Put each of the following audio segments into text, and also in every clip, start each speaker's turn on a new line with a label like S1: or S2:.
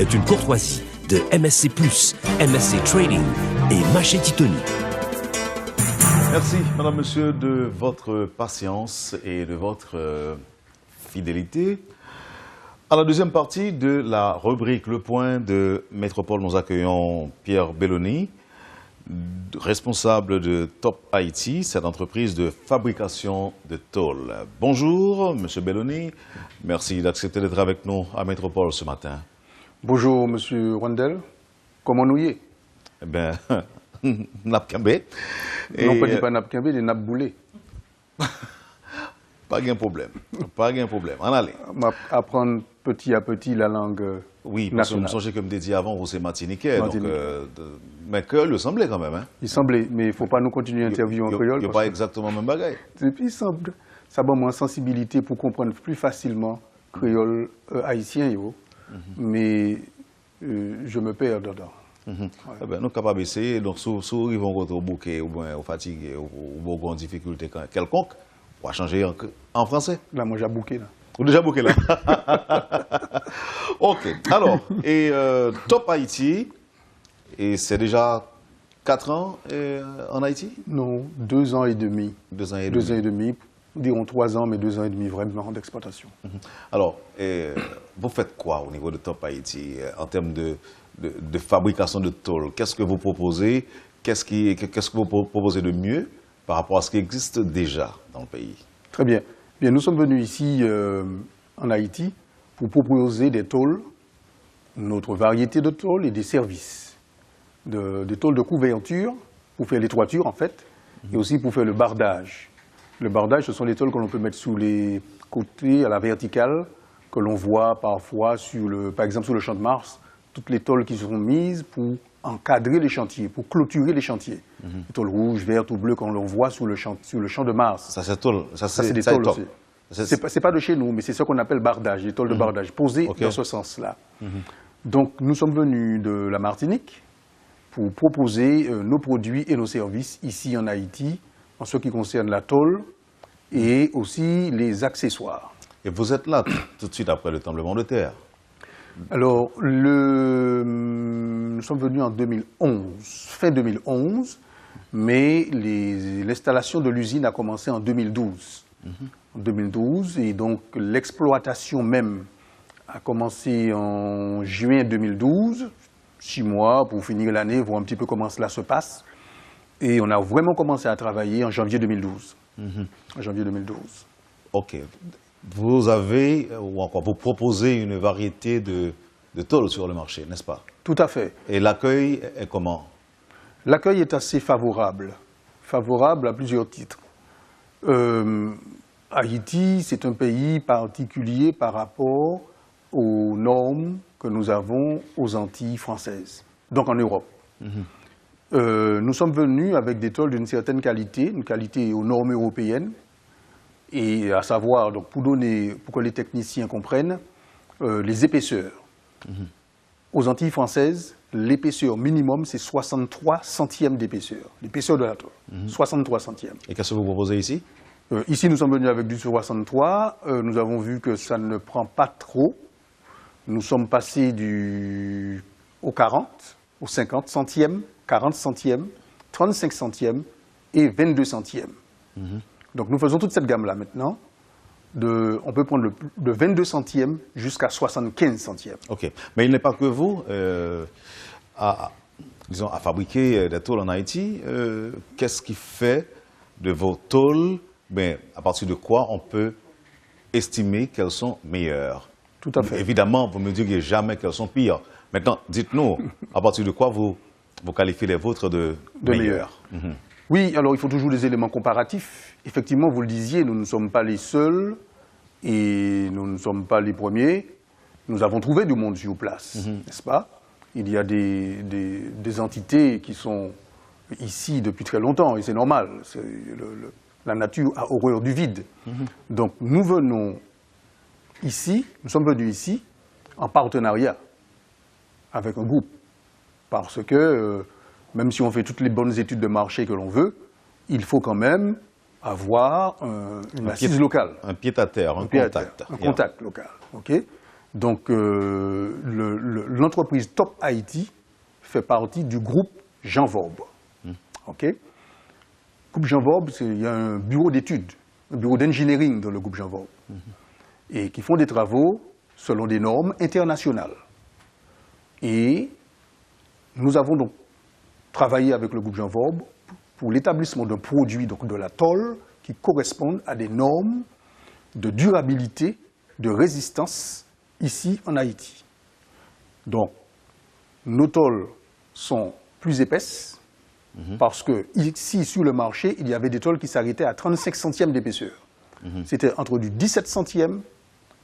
S1: Est une courtoisie de MSC+, MSC Trading et Machete Tony.
S2: Merci, madame, monsieur, de votre patience et de votre fidélité. À la deuxième partie de la rubrique Le Point de Métropole, nous accueillons Pierre Belloni, responsable de Top Haïti, cette entreprise de fabrication de tôles. Bonjour, monsieur Belloni. Merci d'accepter d'être avec nous à Métropole ce matin.
S3: Bonjour, monsieur Rondel. Comment nous y est?
S2: Eh bien, Napkambé.
S3: Non, pas Napkambé, les Napboulé.
S2: Pas de problème. Pas de problème. En allez.
S3: Apprendre petit à petit la langue
S2: oui, parce que
S3: nationale.
S2: vous songez, comme je dit avant, vous êtes martiniquais. Mais que le semblait quand même. Hein?
S3: Il semblait, mais il ne faut pas nous continuer l'interview en créole.
S2: Il n'y a pas exactement le même bagaille.
S3: Il semble. Ça donne moins sensibilité pour comprendre plus facilement créole haïtien. Mais je me perds dedans.
S2: Ouais. Eh ben, nous sommes capables d'essayer. Donc, si ils vont au bouquet, ou bien au fatigué, ou en difficulté quelconque, on va changer en français.
S3: Là, moi, j'ai bouqué. Là.
S2: Ou déjà bouqué là. Ok. Alors, et Top Haïti, et c'est déjà 4 ans en Haïti?
S3: Non, 2 ans et demi.
S2: 2 ans et demi.
S3: 2 ans et demi. Dirons 3 ans, mais 2 ans et demi vraiment d'exploitation.
S2: Alors, vous faites quoi au niveau de Top Haïti en termes de fabrication de tôles? Qu'est-ce que vous proposez? Qu'est-ce que vous proposez de mieux par rapport à ce qui existe déjà dans le pays?
S3: Très bien. Bien, nous sommes venus ici en Haïti pour proposer des tôles, notre variété de tôles et des services. Des tôles de couverture pour faire les toitures en fait, et aussi pour faire le bardage. Le bardage, ce sont les tôles que l'on peut mettre sous les côtés, à la verticale, que l'on voit parfois, par exemple sur le champ de Mars, toutes les tôles qui sont mises pour encadrer les chantiers, pour clôturer les chantiers. Les tôles rouges, vertes ou bleues qu'on voit sur le champ de Mars.
S2: Ça, c'est tôle.
S3: Ça, c'est des tôles aussi. C'est pas de chez nous, mais c'est ce qu'on appelle bardage, des tôles de bardage, posées dans ce sens-là. Donc, nous sommes venus de la Martinique pour proposer nos produits et nos services ici en Haïti, en ce qui concerne la tôle et aussi les accessoires.
S2: Et vous êtes là tout de suite après le tremblement de terre?
S3: Alors, nous sommes venus en 2011, fin 2011, mais l'installation de l'usine a commencé en 2012. En 2012, et donc l'exploitation même a commencé en juin 2012, 6 mois pour finir l'année, voir un petit peu comment cela se passe. Et on a vraiment commencé à travailler en janvier 2012. En janvier 2012.
S2: Ok. Vous avez, ou encore vous proposez une variété de tôles sur le marché, n'est-ce pas?
S3: Tout à fait.
S2: Et l'accueil est comment?
S3: L'accueil est assez favorable. Favorable à plusieurs titres. Haïti, c'est un pays particulier par rapport aux normes que nous avons aux Antilles françaises, donc en Europe. Nous sommes venus avec des tôles d'une certaine qualité, une qualité aux normes européennes, et à savoir, donc, pour que les techniciens comprennent, les épaisseurs. Aux Antilles françaises, l'épaisseur minimum, c'est 63 centièmes d'épaisseur, l'épaisseur de la tôle, 63 centièmes.
S2: Et qu'est-ce que vous proposez ici?
S3: Ici, nous sommes venus avec du 63, nous avons vu que ça ne prend pas trop. Nous sommes passés au 40, au 50 centièmes, 40 centièmes, 35 centièmes et 22 centièmes. Donc nous faisons toute cette gamme-là maintenant. On peut prendre de 22 centièmes jusqu'à 75 centièmes.
S2: Ok. Mais il n'est pas que vous à fabriquer des tôles en Haïti. Qu'est-ce qui fait de vos tôles, à partir de quoi on peut estimer qu'elles sont meilleures?
S3: Tout à fait.
S2: Évidemment, vous ne me direz jamais qu'elles sont pires. Maintenant, dites-nous, à partir de quoi vous qualifiez les vôtres de meilleures?
S3: Oui, alors il faut toujours des éléments comparatifs. Effectivement, vous le disiez, nous ne sommes pas les seuls et nous ne sommes pas les premiers. Nous avons trouvé du monde sur place, n'est-ce pas? Il y a des entités qui sont ici depuis très longtemps et c'est normal. La nature a horreur du vide. Donc nous sommes venus ici en partenariat avec un groupe. Parce que même si on fait toutes les bonnes études de marché que l'on veut, il faut quand même avoir une assise locale.
S2: Un pied-à-terre, un
S3: contact local. Okay. Donc, l'entreprise Top Haïti fait partie du groupe Jean Vorbe. OK? Le groupe Jean Vorbe, il y a un bureau d'études, un bureau d'engineering dans le groupe Jean Vorbe, et qui font des travaux selon des normes internationales. Et nous avons donc travaillé avec le groupe Jean Vorbe pour l'établissement d'un produit, donc de la tôle, qui correspondent à des normes de durabilité, de résistance ici en Haïti. Donc, nos tôles sont plus épaisses parce que ici, sur le marché, il y avait des tôles qui s'arrêtaient à 35 centièmes d'épaisseur. C'était entre du 17 centièmes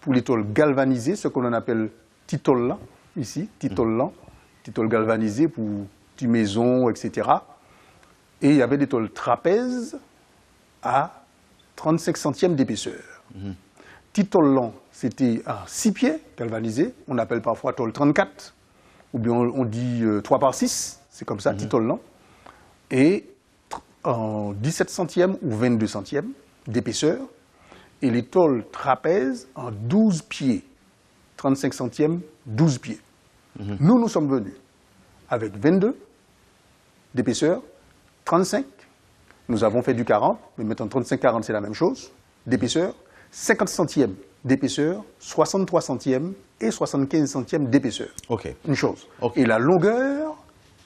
S3: pour les tôles galvanisées, ce que l'on appelle titol là, ici, titol galvanisé pour petites maisons, etc. Et il y avait des tôles trapèzes à 35 centièmes d'épaisseur. Titol lent, c'était à 6 pieds galvanisé, on appelle parfois tôle 34, ou bien on dit 3 par 6, c'est comme ça, titol lent. Et en 17 centièmes ou 22 centièmes d'épaisseur, et les tôles trapèzes en 12 pieds, 35 centièmes, 12 pieds. Nous sommes venus avec 22 d'épaisseur, 35, nous avons fait du 40, mais maintenant 35-40 c'est la même chose, d'épaisseur, 50 centièmes d'épaisseur, 63 centièmes et 75 centièmes d'épaisseur.
S2: OK.
S3: Une chose.
S2: Okay.
S3: Et la longueur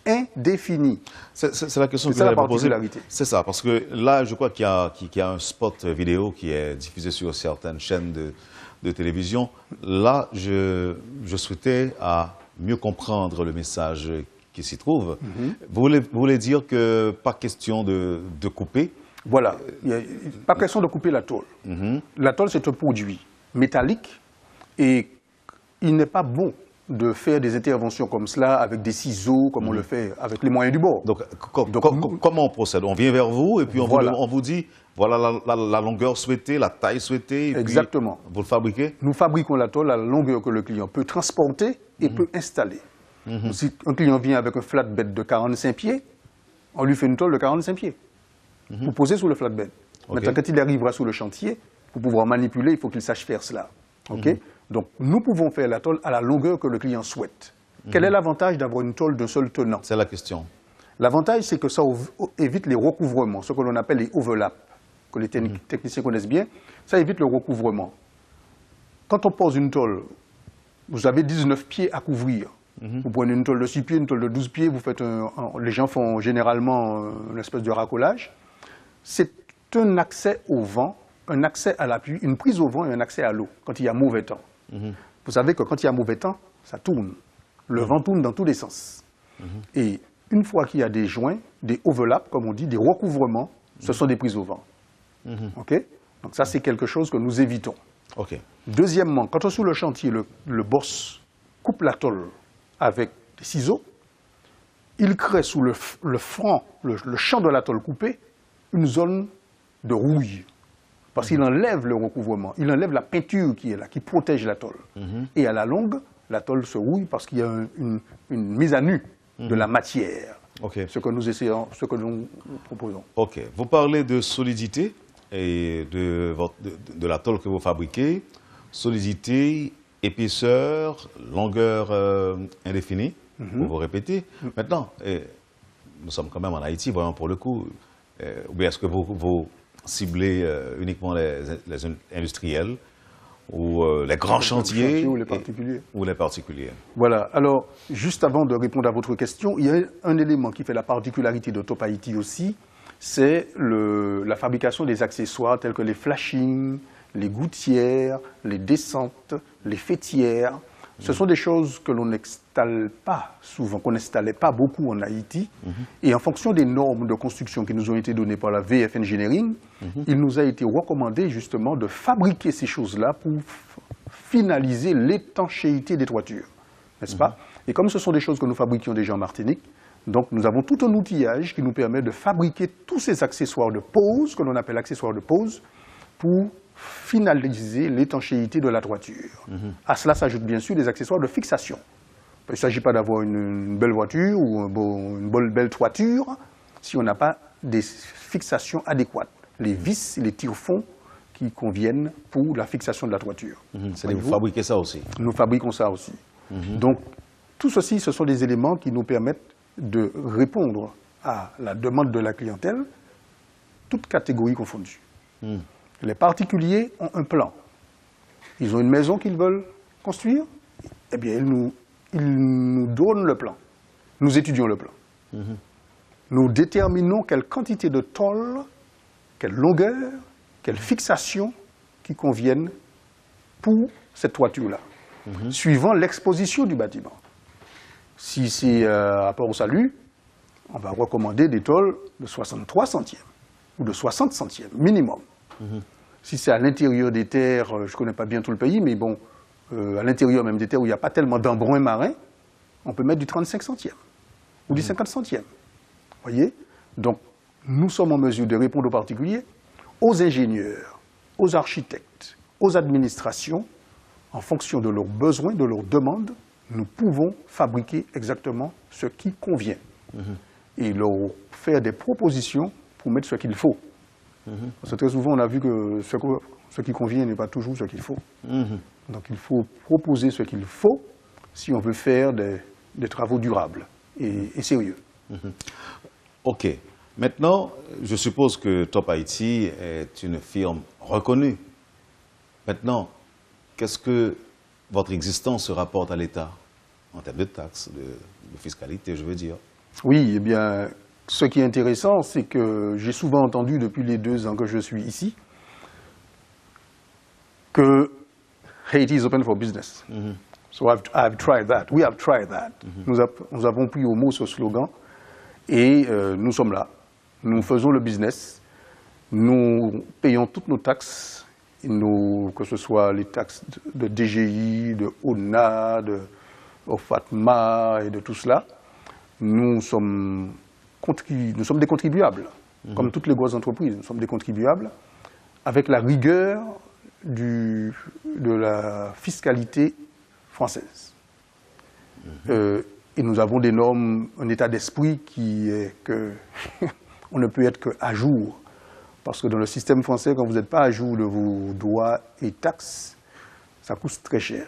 S3: indéfinie.
S2: C'est la question que
S3: c'est
S2: je
S3: la
S2: voulais poser.
S3: particularité.
S2: C'est ça, parce que là, je crois qu'il y a un spot vidéo qui est diffusé sur certaines chaînes de télévision. Là, je souhaitais à mieux comprendre le message qui s'y trouve. Vous voulez dire que pas question de couper?
S3: Voilà, il n'y a pas question de couper la tôle. La tôle, c'est un produit métallique et il n'est pas bon de faire des interventions comme cela avec des ciseaux, comme on le fait avec les moyens du bord.
S2: Donc, comment on procède? On vient vers vous et puis on vous dit, voilà la longueur souhaitée, la taille souhaitée. Et
S3: exactement.
S2: Puis vous le fabriquez?
S3: Nous fabriquons la tôle à la longueur que le client peut transporter et peut installer. Si un client vient avec un flatbed de 45 pieds, on lui fait une tôle de 45 pieds. Pour poser sur le flatbed. Maintenant, quand il arrivera sur le chantier, pour pouvoir manipuler, il faut qu'il sache faire cela. Donc, nous pouvons faire la tôle à la longueur que le client souhaite. Quel est l'avantage d'avoir une tôle d'un seul tenant?
S2: C'est la question.
S3: L'avantage, c'est que ça évite les recouvrements, ce que l'on appelle les overlaps, que les techniciens connaissent bien. Ça évite le recouvrement. Quand on pose une tôle, vous avez 19 pieds à couvrir. Vous prenez une tôle de 6 pieds, une tôle de 12 pieds, vous faites les gens font généralement une espèce de racolage. C'est un accès au vent, un accès à l'appui, une prise au vent et un accès à l'eau quand il y a mauvais temps. Vous savez que quand il y a mauvais temps, ça tourne. Le vent tourne dans tous les sens. Et une fois qu'il y a des joints, des overlaps, comme on dit, des recouvrements, ce sont des prises au vent. Donc ça, c'est quelque chose que nous évitons. Deuxièmement, quand on est sur le chantier, le boss coupe la tôle avec des ciseaux, il crée sous le franc, le champ de la tôle coupée, une zone de rouille. Parce qu'il enlève le recouvrement, il enlève la peinture qui est là, qui protège la tôle. Et à la longue, la tôle se rouille parce qu'il y a une mise à nu de la matière. Ce que nous essayons, ce que nous proposons.
S2: Vous parlez de solidité et de la tôle que vous fabriquez. Solidité, épaisseur, longueur indéfinie, pour vous répéter. Maintenant, nous sommes quand même en Haïti, voyons pour le coup, ou bien est-ce que vous ciblez uniquement les industriels ou les grands chantiers
S3: ou les particuliers.
S2: Ou les particuliers.
S3: Voilà. Alors, juste avant de répondre à votre question, il y a un élément qui fait la particularité de Top Haïti aussi, c'est la fabrication des accessoires tels que les flashings, les gouttières, les descentes, les fêtières. Ce sont des choses que l'on n'installe pas souvent, qu'on n'installait pas beaucoup en Haïti. Et en fonction des normes de construction qui nous ont été données par la VF Engineering, il nous a été recommandé justement de fabriquer ces choses-là pour finaliser l'étanchéité des toitures, n'est-ce pas? Et comme ce sont des choses que nous fabriquions déjà en Martinique, donc nous avons tout un outillage qui nous permet de fabriquer tous ces accessoires de pose, que l'on appelle accessoires de pose, pour finaliser l'étanchéité de la toiture. À cela s'ajoutent bien sûr des accessoires de fixation. Il ne s'agit pas d'avoir une belle voiture ou une belle toiture si on n'a pas des fixations adéquates. Les vis, les tire-fonds qui conviennent pour la fixation de la toiture.
S2: C'est-à-dire vous fabriquez ça aussi?
S3: Nous fabriquons ça aussi. Donc, tout ceci, ce sont des éléments qui nous permettent de répondre à la demande de la clientèle, toutes catégories confondues. Les particuliers ont un plan. Ils ont une maison qu'ils veulent construire, eh bien, ils nous donnent le plan. Nous étudions le plan. Nous déterminons quelle quantité de tôle, quelle longueur, quelle fixation qui conviennent pour cette toiture-là, suivant l'exposition du bâtiment. Si c'est rapport au salut, on va recommander des tôles de 63 centièmes ou de 60 centièmes minimum. Si c'est à l'intérieur des terres, je ne connais pas bien tout le pays, mais bon, à l'intérieur même des terres où il n'y a pas tellement d'embruns marins, on peut mettre du 35 centièmes ou du 50 centièmes. Voyez? Donc, nous sommes en mesure de répondre aux particuliers, aux ingénieurs, aux architectes, aux administrations, en fonction de leurs besoins, de leurs demandes, nous pouvons fabriquer exactement ce qui convient et leur faire des propositions pour mettre ce qu'il faut. Parce que très souvent, on a vu que ce qui convient n'est pas toujours ce qu'il faut. Donc, il faut proposer ce qu'il faut si on veut faire des travaux durables et sérieux.
S2: OK. Maintenant, je suppose que Top Haïti est une firme reconnue. Maintenant, qu'est-ce que votre existence se rapporte à l'État en termes de taxes, de fiscalité, je veux dire?
S3: Oui, eh bien, ce qui est intéressant, c'est que j'ai souvent entendu depuis les 2 ans que je suis ici que Haiti is open for business. So I've tried that. We have tried that. Nous avons pris au mot ce slogan et nous sommes là. Nous faisons le business. Nous payons toutes nos taxes, que ce soit les taxes de DGI, de ONA, de OFATMA et de tout cela. Nous sommes des contribuables, comme toutes les grosses entreprises. Nous sommes des contribuables avec la rigueur de la fiscalité française. Et nous avons des normes, un état d'esprit qui est que on ne peut être qu'à jour. Parce que dans le système français, quand vous n'êtes pas à jour de vos droits et taxes, ça coûte très cher.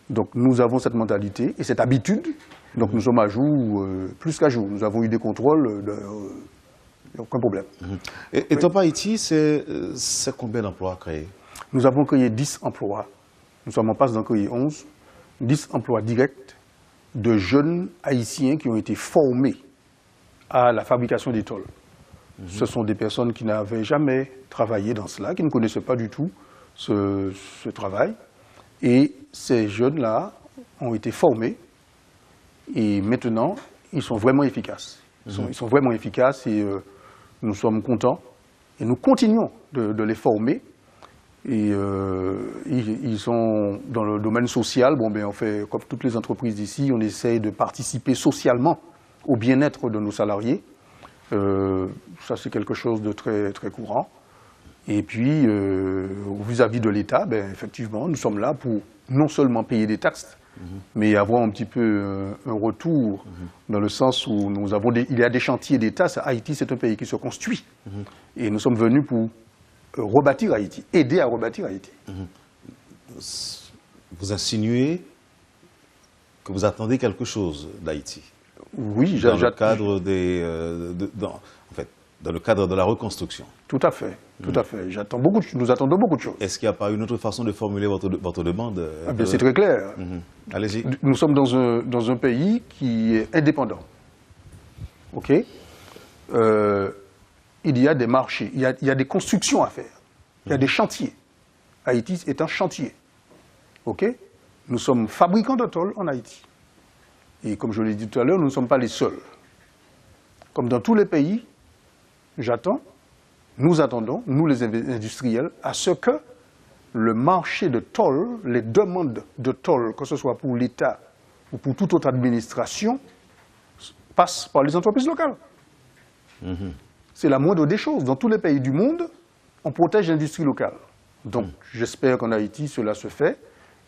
S3: Donc nous avons cette mentalité et cette habitude. Donc nous sommes à jour, plus qu'à jour. Nous avons eu des contrôles, aucun problème.
S2: Et Top Haïti, c'est combien d'emplois créés?
S3: Nous avons créé 10 emplois. Nous sommes en passe d'en créer 11. 10 emplois directs de jeunes haïtiens qui ont été formés à la fabrication des tôles. Ce sont des personnes qui n'avaient jamais travaillé dans cela, qui ne connaissaient pas du tout ce travail. Et ces jeunes-là ont été formés et maintenant, ils sont vraiment efficaces. Ils sont vraiment efficaces et nous sommes contents. Et nous continuons de les former. Et ils sont dans le domaine social. Bon, ben, on fait, comme toutes les entreprises d'ici, on essaye de participer socialement au bien-être de nos salariés. Ça, c'est quelque chose de très, très courant. Et puis, vis-à-vis de l'État, ben, effectivement, nous sommes là pour non seulement payer des taxes, mais avoir un petit peu un retour, dans le sens où il y a des chantiers d'État. Haïti, c'est un pays qui se construit. Et nous sommes venus pour rebâtir Haïti, aider à rebâtir Haïti.
S2: Vous insinuez que vous attendez quelque chose d'Haïti?
S3: Oui,
S2: dans le cadre dans le cadre de la reconstruction.
S3: Tout à fait, tout à fait. Nous attendons beaucoup de choses.
S2: Est-ce qu'il n'y a pas une autre façon de formuler votre demande?
S3: C'est très clair.
S2: Allez-y.
S3: Nous sommes dans un pays qui est indépendant. OK? Il y a des marchés, il y a des constructions à faire, il y a des chantiers. Haïti est un chantier. OK? Nous sommes fabricants de tôles en Haïti. Et comme je l'ai dit tout à l'heure, nous ne sommes pas les seuls. Comme dans tous les pays, nous attendons, nous les industriels, à ce que le marché de tôles, les demandes de tôles, que ce soit pour l'État ou pour toute autre administration, passent par les entreprises locales. C'est la moindre des choses. Dans tous les pays du monde, on protège l'industrie locale. Donc, j'espère qu'en Haïti, cela se fait.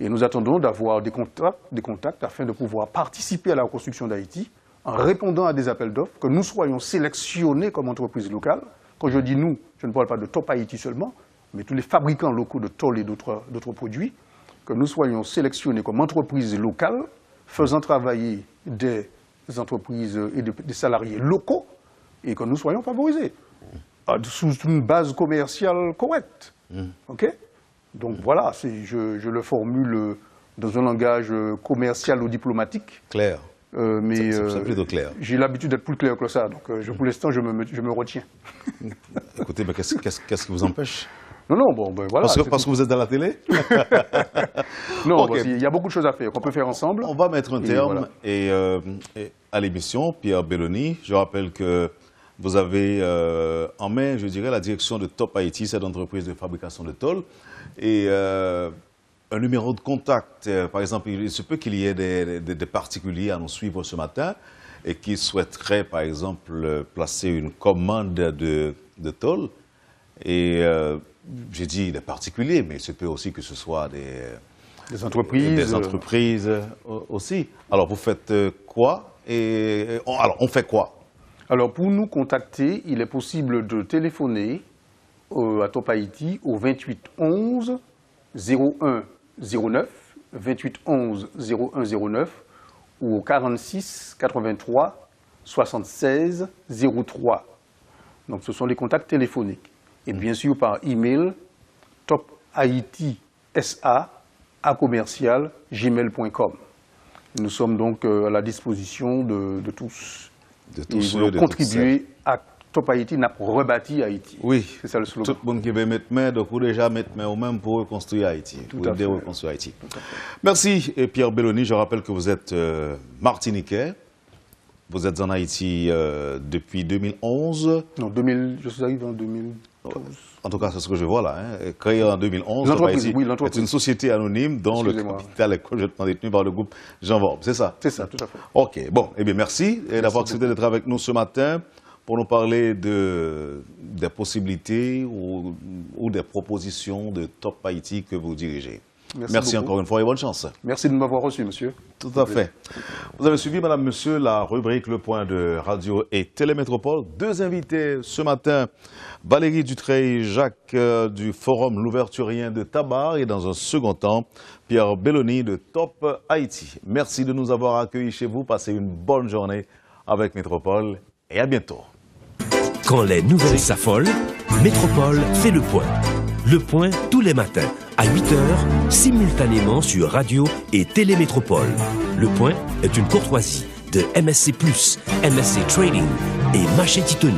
S3: Et nous attendons d'avoir des contacts afin de pouvoir participer à la reconstruction d'Haïti en répondant à des appels d'offres, que nous soyons sélectionnés comme entreprise locale. Quand je dis nous, je ne parle pas de Top Haïti seulement. mais tous les fabricants locaux de tôles et d'autres produits, que nous soyons sélectionnés comme entreprise locale, faisant travailler des entreprises et des salariés locaux, et que nous soyons favorisés, sous une base commerciale correcte. OK? Donc voilà, je le formule dans un langage commercial ou diplomatique.
S2: Clair.
S3: Mais
S2: c'est plutôt clair.
S3: J'ai l'habitude d'être plus clair que ça, donc pour l'instant, je me retiens.
S2: Écoutez, mais qu'est-ce qui vous empêche?
S3: Non, bon, ben voilà.
S2: Parce que vous êtes à la télé?
S3: Non,
S2: Okay.
S3: il y a beaucoup de choses à faire qu'on peut faire ensemble.
S2: On va mettre un terme
S3: voilà.
S2: à l'émission. Pierre Belloni, je rappelle que vous avez en main, je dirais, la direction de Top Haïti, cette entreprise de fabrication de tôles. Et un numéro de contact, par exemple, il se peut qu'il y ait des particuliers à nous suivre ce matin et qui souhaiteraient, par exemple, placer une commande de tôles. Et j'ai dit des particuliers, mais il se peut aussi que ce soit
S3: des entreprises
S2: aussi. Alors, vous faites quoi? Alors, on fait quoi?
S3: Alors, pour nous contacter, il est possible de téléphoner à Top Haïti au 28 11 01 09, 28 11 01 09 ou au 46 83 76 03. Donc, ce sont les contacts téléphoniques. Et bien sûr, par email, tophaitisa@gmail.com. Nous sommes donc à la disposition de tous.
S2: De tous
S3: ceux, de contribuer à Top Haïti, n'a rebâti Haïti.
S2: Oui,
S3: c'est ça le slogan.
S2: Tout le monde qui veut mettre main, donc vous déjà mettre main au même pour reconstruire Haïti.
S3: Tout à fait.
S2: Reconstruire Haïti. Merci, et Pierre Belloni. Je rappelle que vous êtes martiniquais. Vous êtes en Haïti depuis 2011.
S3: Non, je suis arrivé en 2012.
S2: En tout cas, c'est ce que je vois là. Créé en 2011,
S3: l'entreprise
S2: est une société anonyme dont le capital est complètement détenu par le groupe Jean Vorbe. C'est ça?
S3: C'est ça, tout à fait.
S2: OK. Bon, eh bien, merci d'avoir accepté d'être avec nous ce matin pour nous parler des possibilités ou des propositions de Top Haïti que vous dirigez. Merci encore une fois et bonne chance.
S3: Merci de m'avoir reçu, monsieur.
S2: Tout à fait. Vous avez suivi, madame, monsieur, la rubrique Le Point de Radio et Télémétropole. Deux invités ce matin, Valérie Dutreil-Jacques du Forum Louverturien de Tabar et dans un second temps, Pierre Belloni de Top Haïti. Merci de nous avoir accueillis chez vous. Passez une bonne journée avec Métropole et à bientôt.
S1: Quand les nouvelles s'affolent, Métropole fait le point. Le point tous les matins à 8h, simultanément sur Radio et Télémétropole. Le point est une courtoisie de MSC+, MSC Trading et Macheti Tony.